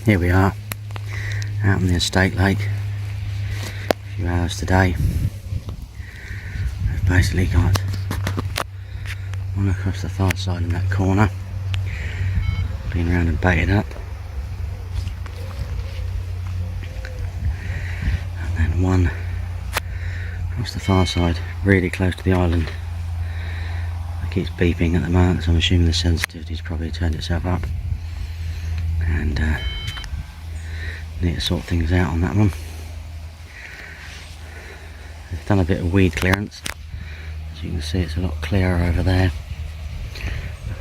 here we are out on the estate lake. A few hours today. We've basically got one across the far side in that corner, been around and baited up, and then one across the far side really close to the island. It keeps beeping at the moment, so I'm assuming the sensitivity's probably turned itself up, and need to sort things out on that one. They've done a bit of weed clearance. As you can see, it's a lot clearer over there,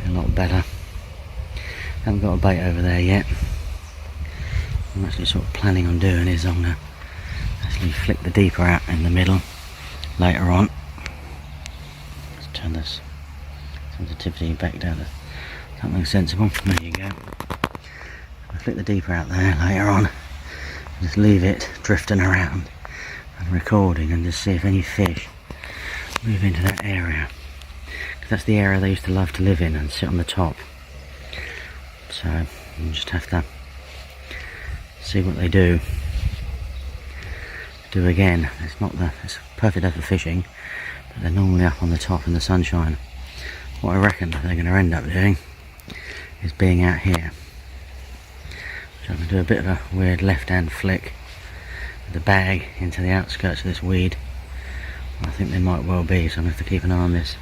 a lot better. Haven't got a bait over there yet. What I'm actually sort of planning on doing is I'm going to actually flick the deeper out in the middle later on. Let's turn this sensitivity back down to something sensible. There you go. I'll flick the deeper out there later on. Just leave it drifting around and recording, and just see if any fish move into that area, because that's the area they used to love to live in and sit on the top. So you just have to see what they do again. It's perfect day for fishing, but they're normally up on the top in the sunshine. What I reckon they're going to end up doing is being out here. So I'm going to do a bit of a weird left hand flick with the bag into the outskirts of this weed. I think they might well be, so I'm going to have to keep an eye on this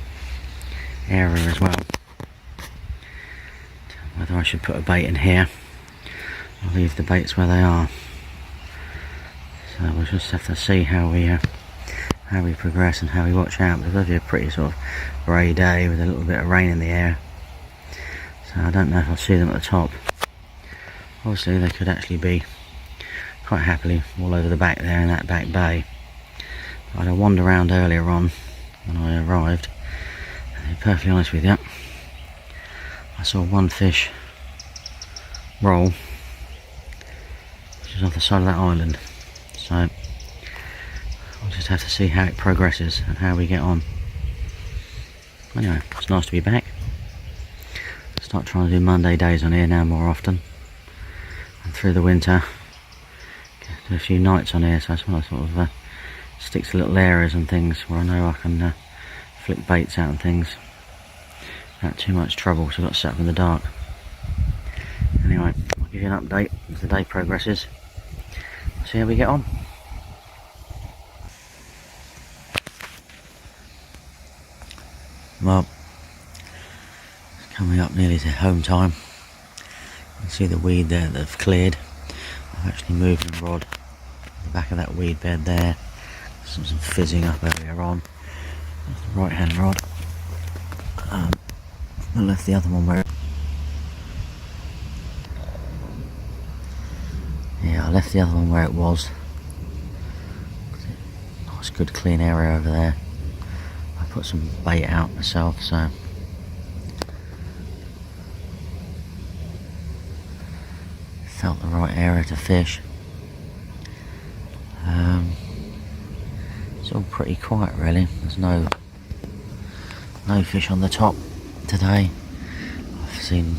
area as well. Whether I should put a bait in here or leave the baits where they are. So we'll just have to see how we progress and how we watch out. It's going to be a pretty sort of grey day with a little bit of rain in the air, so I don't know if I'll see them at the top. Obviously they could actually be quite happily all over the back there in that back bay. I had a wander around earlier on when I arrived, and to be perfectly honest with you, I saw one fish roll, which is off the side of that island. So I'll just have to see how it progresses and how we get on. Anyway, it's nice to be back. Start trying to do Monday days on here now more often. And through the winter, do a few nights on here, so I just want to sort of stick to little areas and things where I know I can flick baits out and things without too much trouble, so I've got to set up in the dark. Anyway, I'll give you an update as the day progresses. See how we get on. Well, it's coming up nearly to home time. You can see the weed there that I've cleared. I've actually moved the rod at the back of that weed bed there. Some fizzing up earlier on. That's the right hand rod. I left the other one where it was. Nice good clean area over there. I put some bait out myself, so felt the right area to fish. It's all pretty quiet really. There's no fish on the top today. I've seen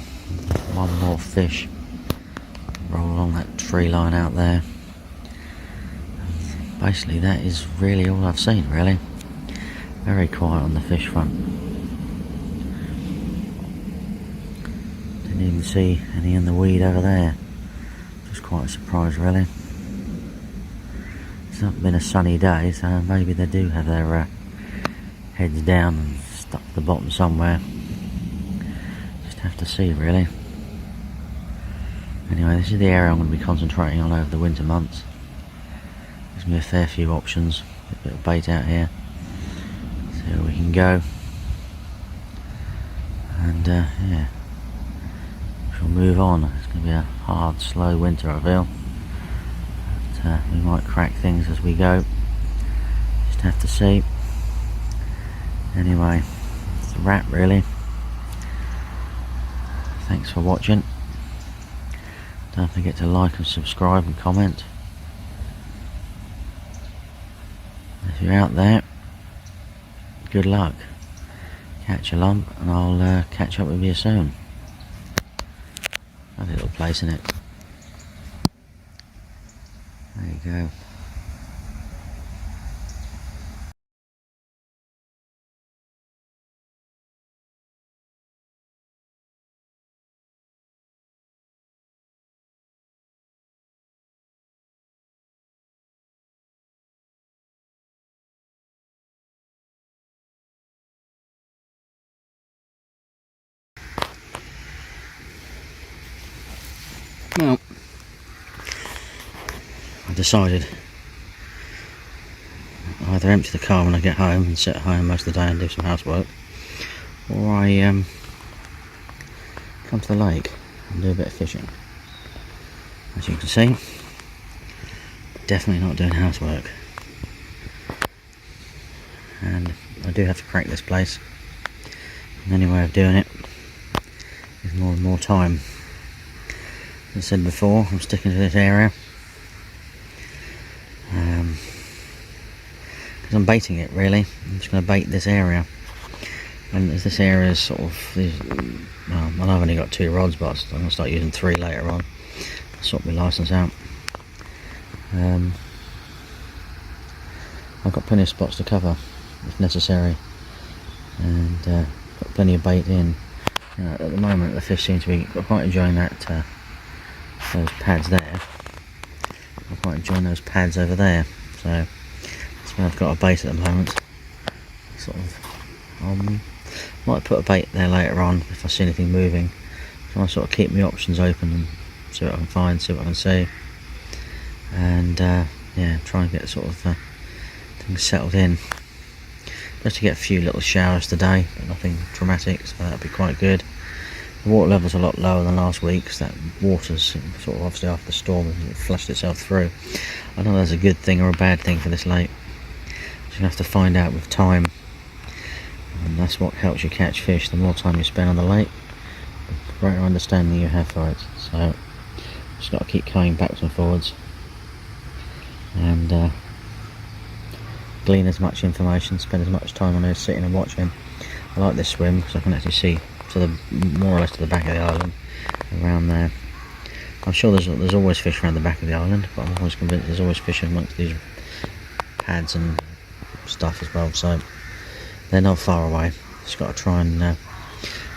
one more fish roll along that tree line out there. Basically that is really all I've seen really. Very quiet on the fish front. Didn't even see any in the weed over there. Just quite a surprise really. It's not been a sunny day, so maybe they do have their heads down and stuck to the bottom somewhere. Just have to see really. Anyway, this is the area I'm going to be concentrating on over the winter months. Gives me a fair few options. A bit of bait out here. See where we can go. And yeah, we'll move on. It's going to be a hard, slow winter I feel. But we might crack things as we go. Just have to see. Anyway, it's a wrap really. Thanks for watching. Don't forget to like and subscribe and comment. If you're out there, good luck. Catch a lump, and I'll catch up with you soon. Lovely little place, isn't it? we go. Well, I decided I either empty the car when I get home and sit at home most of the day and do some housework, or I come to the lake and do a bit of fishing. As you can see, definitely not doing housework, and I do have to crack this place. The only way of doing it is more and more time. As I said before, I'm sticking to this area because I'm baiting it, really. I'm just going to bait this area, and as this area is sort of, well, I've only got 2 rods, but I'm going to start using 3 later on. I'll sort my licence out. I've got plenty of spots to cover if necessary, and got plenty of bait in. At the moment the fish seem to be quite enjoying that, those pads there. I'm quite enjoying those pads over there, so that's where I've got a bait at the moment. Sort of, might put a bait there later on if I see anything moving. So I sort of keep my options open and see what I can find, see what I can see, and yeah, try and get sort of things settled in. Just to get a few little showers today, but nothing dramatic, so that'll be quite good. The water level's a lot lower than last week, because that water's sort of, obviously after the storm, it flushed itself through. I don't know if that's a good thing or a bad thing for this lake. You're going to have to find out with time, and that's what helps you catch fish. The more time you spend on the lake, the greater understanding you have for it. So just got to keep going backwards and forwards, and glean as much information, spend as much time on there sitting and watching. I like this swim because I can actually see to the more or less to the back of the island around there. I'm sure there's always fish around the back of the island, but I'm always convinced there's always fish amongst these pads and stuff as well, so they're not far away. Just got to try and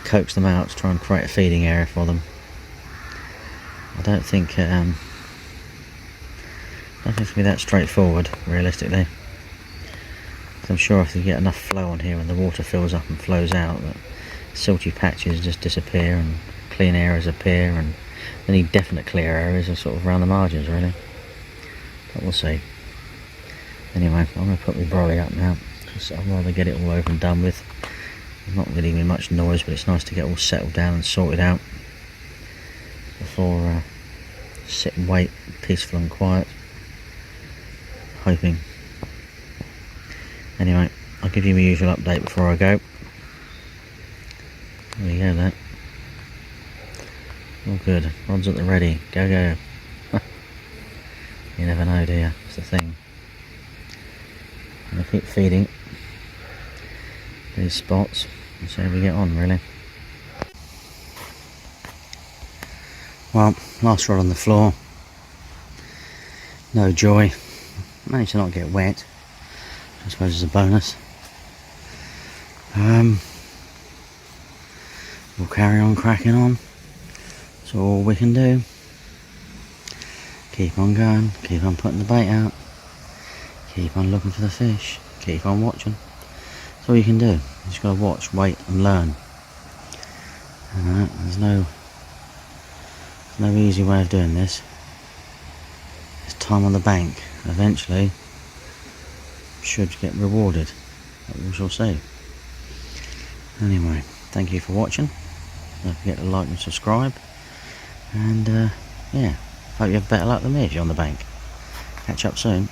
coax them out to try and create a feeding area for them. I don't think it's going to be that straightforward, realistically. I'm sure if you get enough flow on here and the water fills up and flows out, that silty patches just disappear and clean areas appear, and any definite clear areas are sort of around the margins, really. But we'll see. Anyway, I'm going to put my brolly up now, because I'd rather get it all over and done with. It's not really giving me much noise, but it's nice to get all settled down and sorted out before sit and wait, peaceful and quiet, hoping. Anyway, I'll give you my usual update before I go. There you go, that. All good. Rods at the ready. Go, go. You never know, do you? It's the thing. I'm going to keep feeding these spots and see how we get on, really. Well, last rod on the floor. No joy. Managed to not get wet. I suppose it's a bonus. We'll carry on cracking on. That's all we can do. Keep on going, keep on putting the bait out, keep on looking for the fish, keep on watching. That's all you can do. You just got to watch, wait and learn. There's no easy way of doing this. It's time on the bank. Eventually should get rewarded, but we shall see. Anyway, thank you for watching. Don't forget to like and subscribe, and yeah, hope you have better luck than me if you're on the bank. Catch up soon.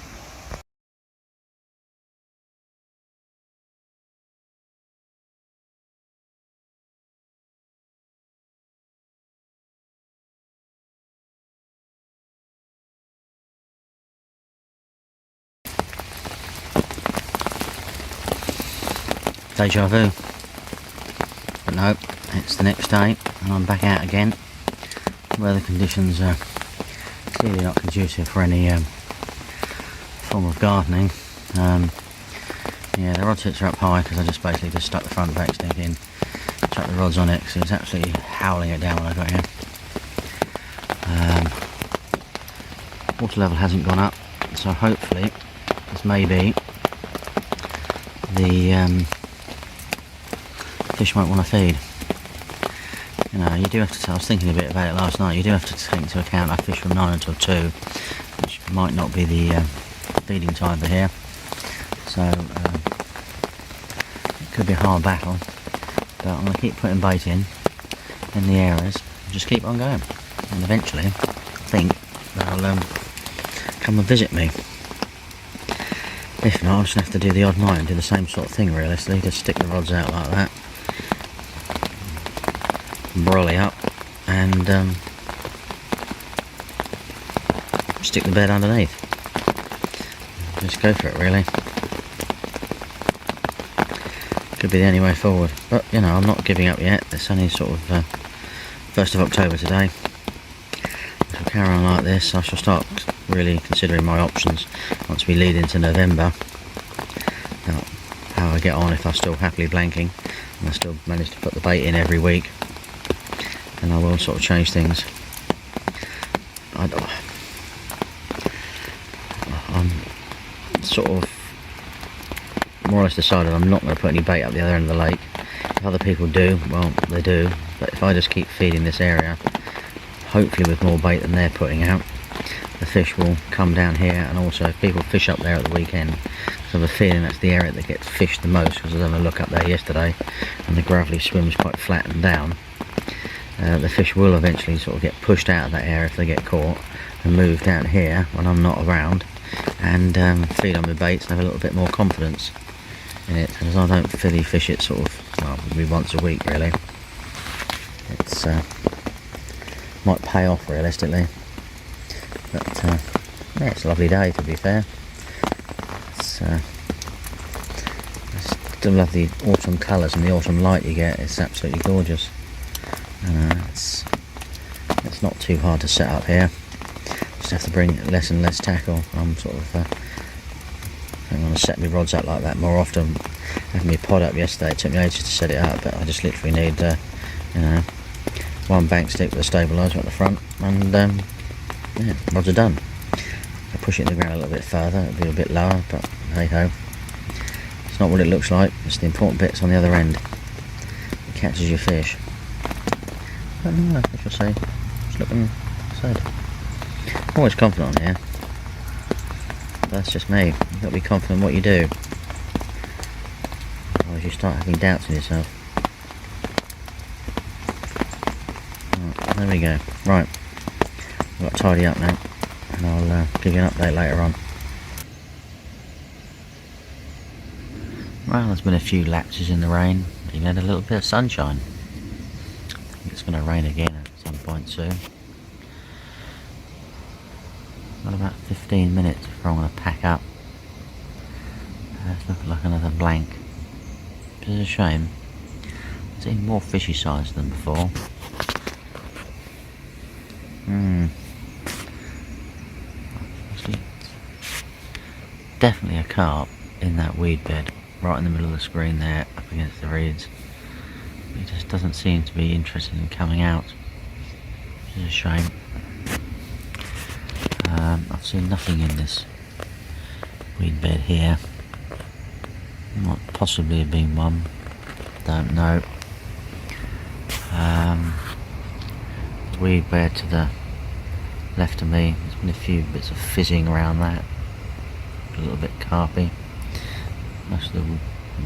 Deja vu. But no, it's the next day and I'm back out again. Weather conditions are clearly not conducive for any form of gardening. Yeah, the rod tips are up high because I just basically stuck the front bait stick in, chucked the rods on it because it was absolutely howling it down when I got here. Water level hasn't gone up, so hopefully this may be the fish won't want to feed. You know, you do have to, I was thinking a bit about it last night, you do have to take into account I fish from 9 until 2, which might not be the feeding time for here, so it could be a hard battle, but I'm going to keep putting bait in the areas, and just keep on going, and eventually I think they'll come and visit me. If not, I'll just have to do the odd night and do the same sort of thing realistically, just stick the rods out like that, brolly up, and stick the bed underneath. Just go for it really. Could be the only way forward, but you know, I'm not giving up yet. It's only sort of 1st of October today. If I carry on like this, I shall start really considering my options once we lead into November. Now, how I get on, if I'm still happily blanking and I still manage to put the bait in every week, then I will sort of change things. I'm sort of more or less decided I'm not going to put any bait up the other end of the lake. If other people do, well, they do, but if I just keep feeding this area, hopefully with more bait than they're putting out, the fish will come down here. And also if people fish up there at the weekend, so I have a feeling that's the area that gets fished the most, because I was having a look up there yesterday and the gravelly swim's quite flat and down. The fish will eventually sort of get pushed out of that area if they get caught and move down here when I'm not around, and feed on my baits and have a little bit more confidence in it. As I don't fully fish it sort of, well, maybe once a week really, it's might pay off realistically. But yeah, it's a lovely day to be fair. It's, I still love the autumn colours and the autumn light you get. It's absolutely gorgeous. It's not too hard to set up here. Just have to bring less and less tackle. I'm sort of I'm going to set my rods up like that more often. Having my pod up yesterday, it took me ages to set it up, but I just literally need you know, one bank stick with a stabiliser at the front, and yeah, rods are done. I push it in the ground a little bit further, it'll be a bit lower, but hey ho. It's not what it looks like, it's the important bits on the other end. It catches your fish. I don't know, I shall say. It's looking sad. I'm always confident on here. But that's just me. You've got to be confident in what you do. Otherwise you start having doubts in yourself. Right, there we go. Right. I've got to tidy up now. And I'll give you an update later on. Well, there's been a few lapses in the rain. Even had a little bit of sunshine. It's going to rain again at some point soon. Got about 15 minutes before I'm going to pack up. It's looking like another blank. Which is a shame. I've seen more fishy size than before. Actually, definitely a carp in that weed bed, right in the middle of the screen there, up against the reeds. He just doesn't seem to be interested in coming out, which is a shame. I've seen nothing in this weed bed here. Might possibly have been one, don't know. The weed bed to the left of me, there's been a few bits of fizzing around that, a little bit carpy. Most of the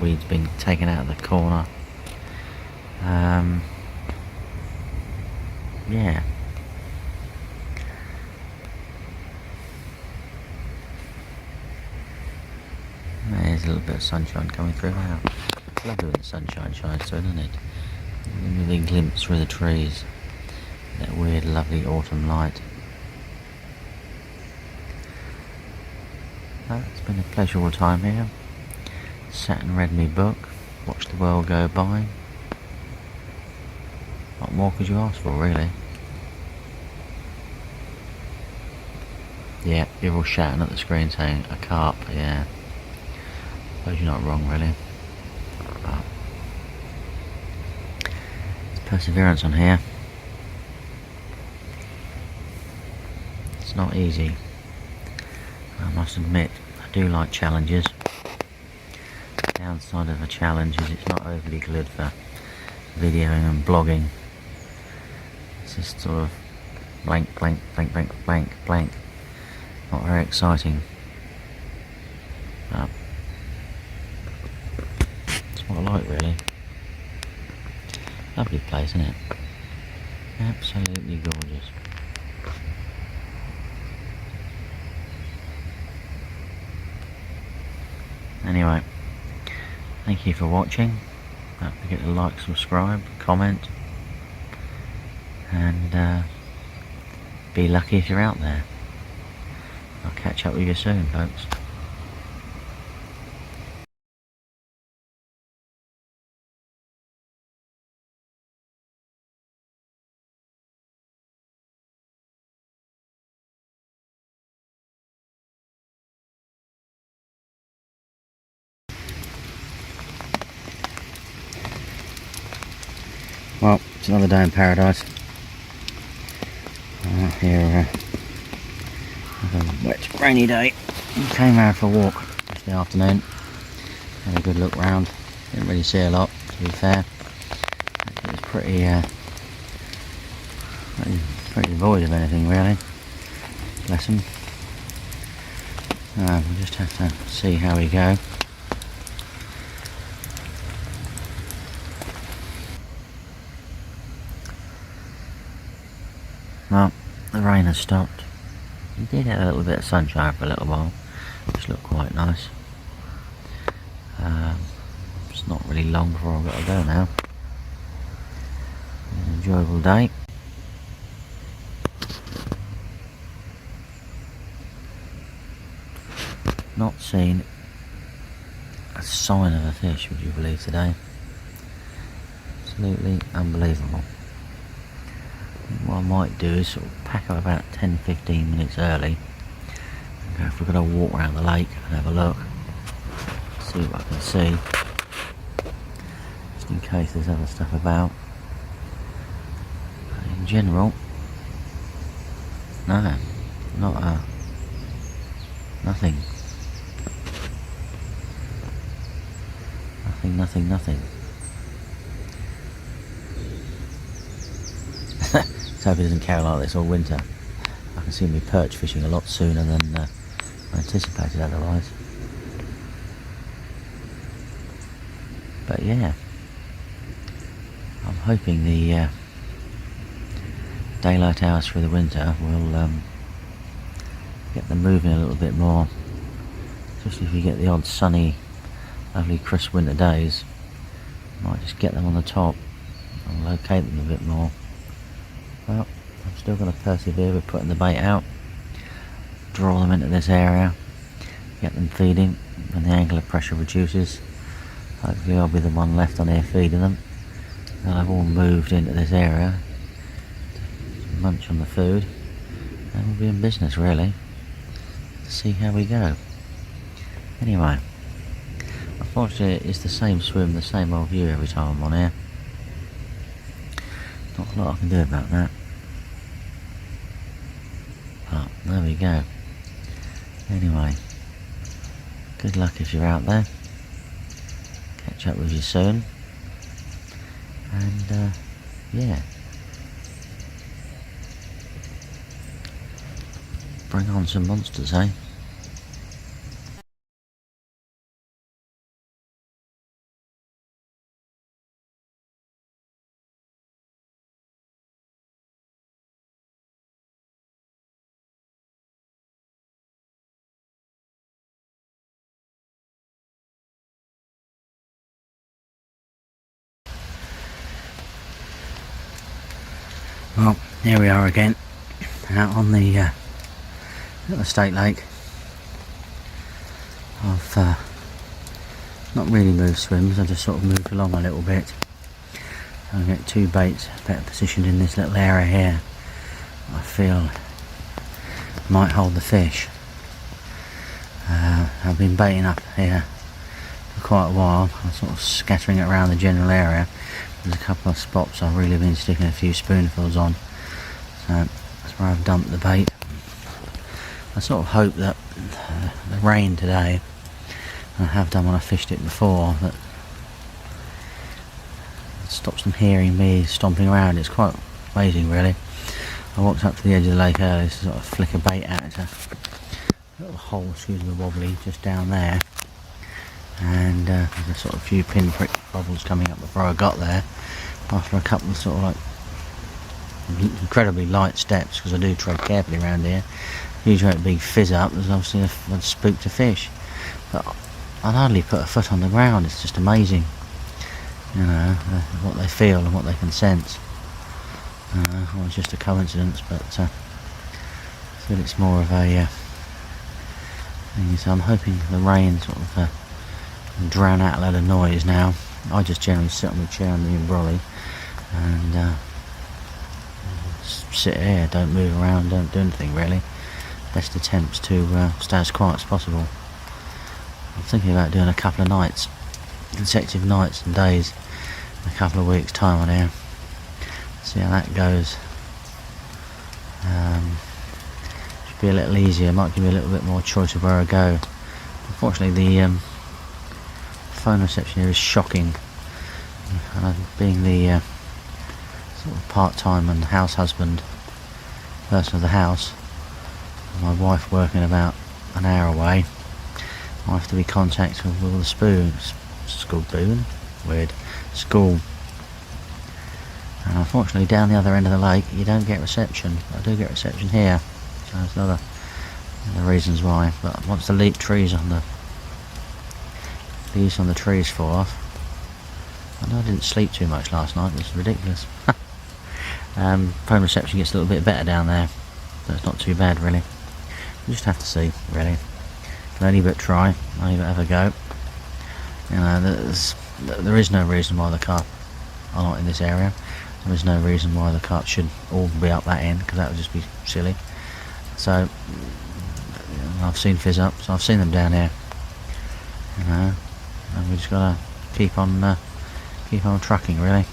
weed's been taken out of the corner. Yeah. There's a little bit of sunshine coming through now. It's lovely when the sunshine shines through, isn't it? A really glimpse through the trees. That weird, lovely autumn light. It's been a pleasurable time here. Sat and read me book. Watched the world go by. What more could you ask for, really? Yeah, you're all shouting at the screen saying a carp. Yeah, I suppose you're not wrong really. But it's perseverance on here. It's not easy. I must admit, I do like challenges. The downside of a challenge is it's not overly good for videoing and blogging. It's just sort of blank, blank, blank, blank, blank, blank. Not very exciting. But that's what I like really. Lovely place, isn't it? Absolutely gorgeous. Anyway, thank you for watching. Don't forget to like, subscribe, comment, and be lucky if you're out there. I'll catch up with you soon, folks. Well, it's another day in paradise. Here, a wet, rainy day. Came out for a walk yesterday afternoon. Had a good look round. Didn't really see a lot, to be fair. It was pretty devoid of anything really. Bless them. We'll just have to see how we go. Well, the rain has stopped. We did have a little bit of sunshine for a little while, which looked quite nice. It's not really long before I've got to go now. An enjoyable day. Not seen a sign of a fish, would you believe, today? Absolutely unbelievable. What I might do is sort of pack up about 10-15 minutes early and go for a walk around the lake and have a look, see what I can see, just in case there's other stuff about. But in general, no, not nothing. Nothing. So hope it doesn't carry like this all winter. I can see me perch fishing a lot sooner than I anticipated otherwise. But yeah, I'm hoping the daylight hours through the winter will get them moving a little bit more, especially if you get the odd sunny, lovely crisp winter days. Might just get them on the top and locate them a bit more. Well, I'm still going to persevere with putting the bait out, draw them into this area, get them feeding. When the angular pressure reduces, hopefully I'll be the one left on here feeding them. They'll have all moved into this area to munch on the food, and we'll be in business really, to see how we go. Anyway, unfortunately it's the same swim, the same old view every time I'm on here. Not a lot I can do about that. But there we go. Anyway, good luck if you're out there. Catch up with you soon. And yeah, bring on some monsters, eh? Well, here we are again, out on the little state lake. I've not really moved swims, I've just sort of moved along a little bit. I'll get two baits better positioned in this little area here. I feel might hold the fish. I've been baiting up here for quite a while. I'm sort of scattering it around the general area. There's a couple of spots I've really been sticking a few spoonfuls on, so that's where I've dumped the bait. I sort of hope that the rain today, I have done when I fished it before, that it stops them hearing me stomping around. It's quite amazing really. I walked up to the edge of the lake earlier to sort of flick a bait out. It's a little hole, excuse me, wobbly, just down there, and there's a sort of few pinprick bubbles coming up before I got there, after a couple of sort of like incredibly light steps, because I do tread carefully around here. Usually a big fizz up, there's obviously a spooked a fish, but I'd hardly put a foot on the ground. It's just amazing, you know, what they feel and what they can sense. Well, it's just a coincidence, but I feel it's more of a thing. So I'm hoping the rain sort of drown out a lot of noise now. I just generally sit on the chair on the umbrella and sit here, don't move around, don't do anything really. Best attempts to stay as quiet as possible. I'm thinking about doing a couple of nights, consecutive nights and days, in a couple of weeks' time on here. See how that goes. Should be a little easier, might give me a little bit more choice of where I go. Unfortunately the phone reception here is shocking, and being the sort of part-time and house husband person of the house, and my wife working about an hour away, I have to be contacted with all the school. And unfortunately down the other end of the lake you don't get reception. I do get reception here, so that's another reasons why. But once the leaf trees on the leaves on the trees fall off, I know I didn't sleep too much last night, it was ridiculous. Phone reception gets a little bit better down there, but it's not too bad really. You just have to see really. Can only but try, only but have a go. You know, there is no reason why the carp are not in this area. There is no reason why the carp should all be up that end, because that would just be silly. So, you know, I've seen fizz ups, I've seen them down here. You know, and we just gotta keep on trucking really.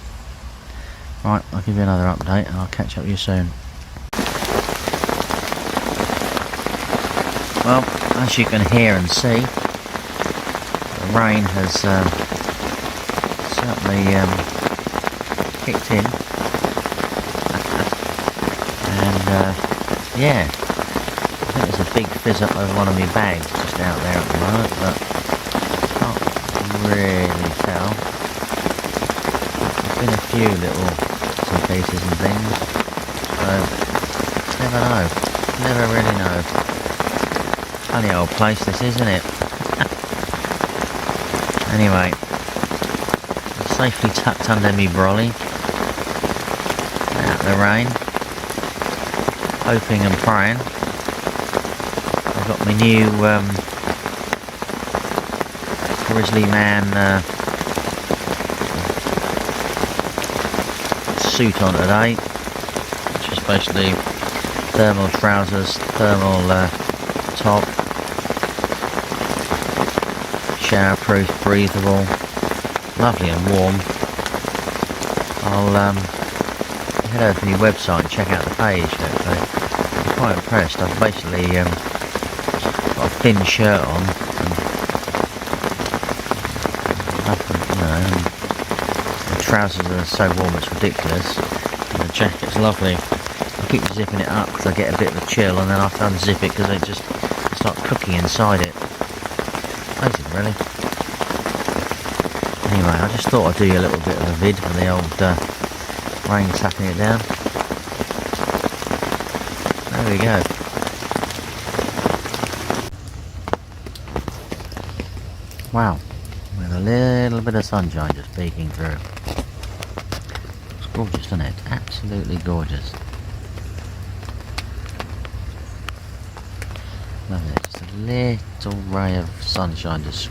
Right, I'll give you another update and I'll catch up with you soon. Well, as you can hear and see, the rain has certainly kicked in, and yeah, I think there's a big fizz up over one of my bags just out there at the moment, but can't really tell. There's been a few little bits and pieces and things, so never know, never really know. Funny old place this is, isn't it? Anyway, I'm safely tucked under me brolly, out the rain, hoping and praying. I've got my new Grizzly Man suit on today, which is basically thermal trousers, thermal top, showerproof, breathable, lovely and warm. I'll head over to my website and check out the page. I'm quite impressed. I've basically got a thin shirt on, and the trousers are so warm it's ridiculous, and the jacket's lovely. I keep zipping it up because I get a bit of a chill, and then I have to unzip it because it just starts cooking inside it. Amazing really. Anyway, I just thought I'd do you a little bit of a vid for the old rain slapping it down. There we go. Wow, with a little bit of sunshine just peeking through. It's gorgeous, isn't it? Absolutely gorgeous. Lovely, just a little ray of sunshine just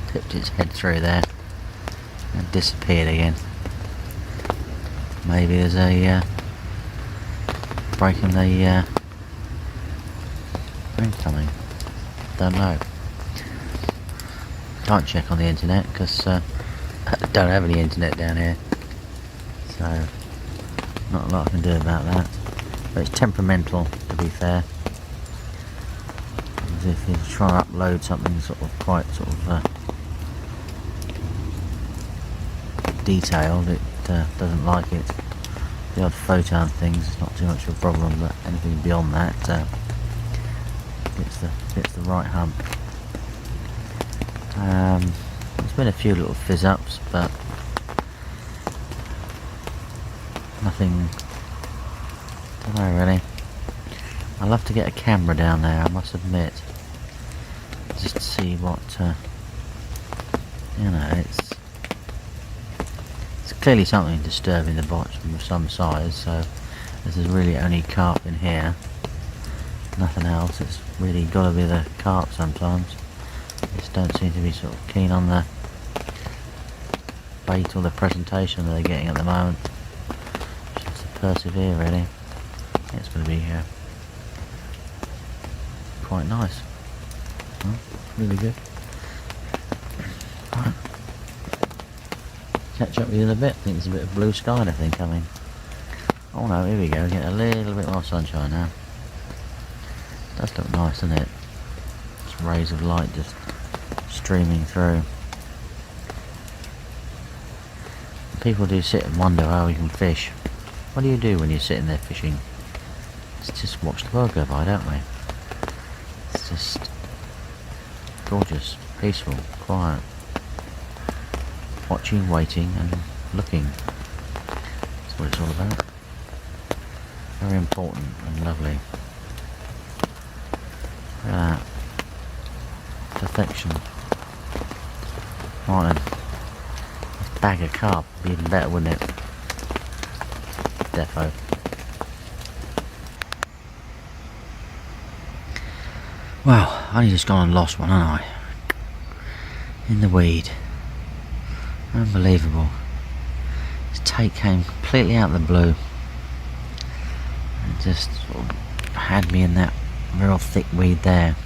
tipped its head through there and disappeared again. Maybe there's a break in the found something. Don't know. Can't check on the internet because I don't have any internet down here. So, not a lot I can do about that. But it's temperamental, to be fair. As if you try to upload something sort of quite sort of detailed, it doesn't like it. The odd photo and things is not too much of a problem, but anything beyond that gets the right hump. There's been a few little fizz ups, but nothing. Don't know really. I love to get a camera down there, I must admit, just to see what you know. It's clearly something disturbing the bottom of some size, so this is really only carp in here, nothing else. It's really got to be the carp sometimes. Just don't seem to be sort of keen on the bait or the presentation that they're getting at the moment. Just have to persevere really. It's going to be quite nice. Well, really good. Right. Catch up with you in a bit. I think there's a bit of blue sky and everything coming. Oh no, here we go. Getting a little bit more sunshine now. Does look nice, doesn't it? Just rays of light just streaming through. People do sit and wonder how we can fish. What do you do when you're sitting there fishing? It's just watch the world go by, don't we? It's just gorgeous, peaceful, quiet. Watching, waiting and looking. That's what it's all about. Very important and lovely. Look at that. Perfection. Right then. A bag of carp would be even better, wouldn't it? Defo. Well, I only just gone and lost one, haven't I? In the weed. Unbelievable. This take came completely out of the blue. It just sort of had me in that real thick weed there.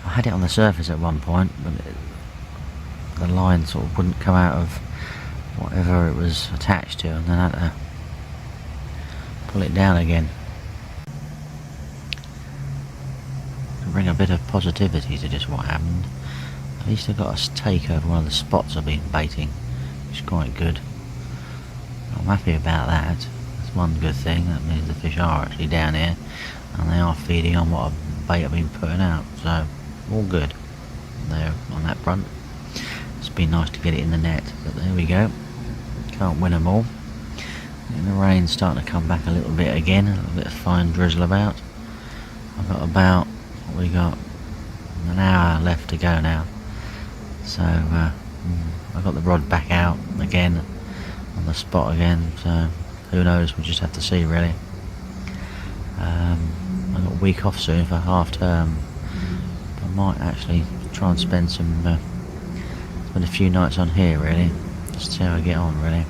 I had it on the surface at one point, but the line sort of wouldn't come out of whatever it was attached to, and then I had to pull it down again. To bring a bit of positivity to just what happened. At least I got a take over one of the spots I've been baiting, which is quite good. I'm happy about that. That's one good thing. That means the fish are actually down here and they are feeding on what bait I've been putting out, so all good there on that front. It's been nice to get it in the net, but there we go. Can't win them all. And the rain's starting to come back a little bit again, a little bit of fine drizzle about. I've got about, what we got, an hour left to go now. So I got the rod back out again on the spot again, so who knows, we'll just have to see really. I've got a week off soon for half term. I might actually try and spend a few nights on here really, just see how I get on really.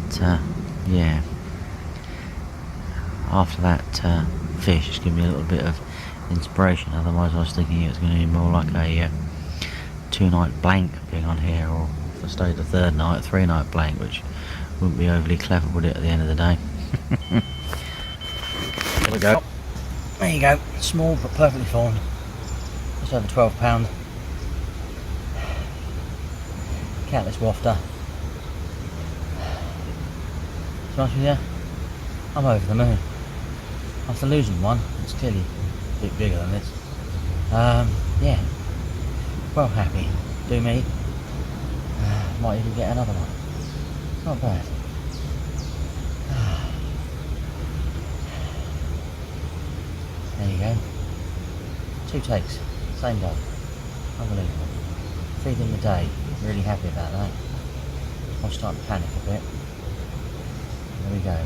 But, yeah, after that fish just give me a little bit of inspiration. Otherwise I was thinking it was going to be more like a 2-night blank being on here, or if I stayed the third night, a 3-night blank, which wouldn't be overly clever, would it, at the end of the day? There we go. There you go. Small but perfectly formed. Just over £12. Catless wafter. To be honest with you, I'm over the moon. After losing one, it's clearly a bit bigger than this. Yeah. Well happy. Do me. Might even get another one. Not bad. There you go. 2 takes. Same day. Unbelievable. Feeding the day. Really happy about that. I'll start to panic a bit. There we go.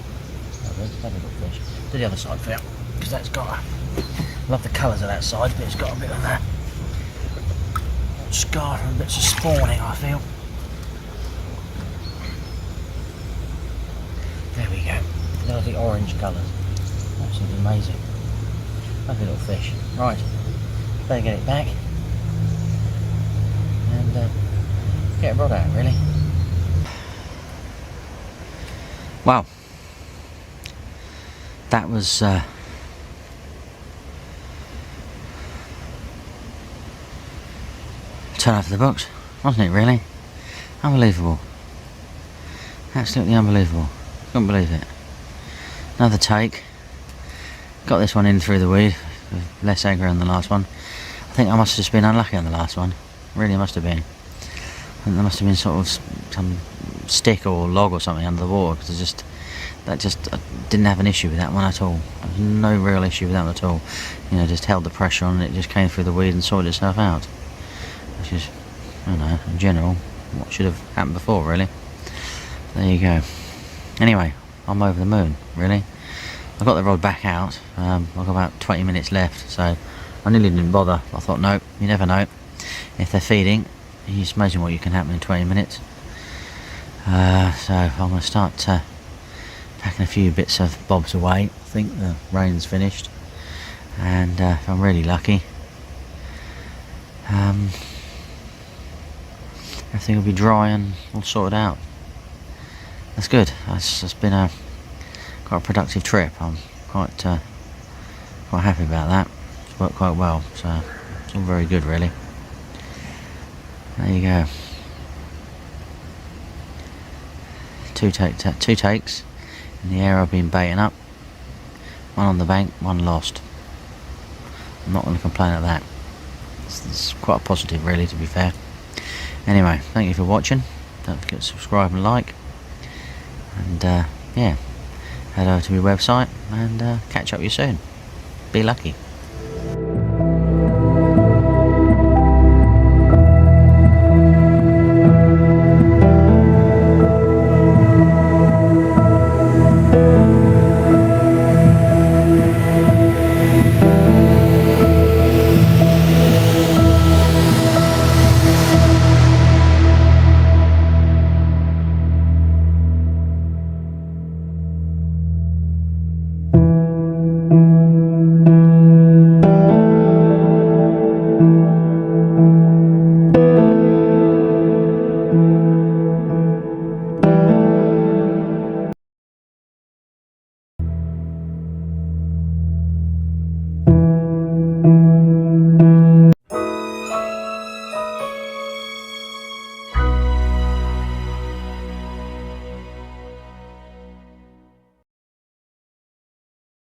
Lovely. Have a little fish. To the other side for you, because that's got a... love the colours of that side, but it's got a bit of that scar and bits of spawning, I feel. There we go. Lovely orange colours. Absolutely amazing. Lovely little fish. Right, better get it back and get a rod out, really. Well, that was turn out of the box, wasn't it, really? Unbelievable. Absolutely unbelievable. Couldn't believe it. Another take. Got this one in through the weed, with less aggro than the last one. I think I must have just been unlucky on the last one. Really must have been. I think there must have been sort of some stick or log or something under the water, because I didn't have an issue with that one at all. There was no real issue with that one at all. You know, just held the pressure on and it just came through the weed and sorted itself out. Which is, I don't know, in general, what should have happened before, really. There you go. Anyway, I'm over the moon, really. I got the rod back out. I've got about 20 minutes left, so I nearly didn't bother. I thought, no, you never know. If they're feeding, you just imagine what can happen in 20 minutes. So I'm going to start packing a few bits of bobs away. I think the rain's finished, and if I'm really lucky, everything will be dry and all sorted out. That's good. It's been quite a productive trip. I'm quite happy about that. It's worked quite well, so it's all very good, really. There you go. Two takes in the area I've been baiting up. One on the bank, one lost. I'm not going to complain at that. It's quite a positive, really, to be fair. Anyway, thank you for watching. Don't forget to subscribe and like. And yeah, head over to my website and catch up with you soon. Be lucky.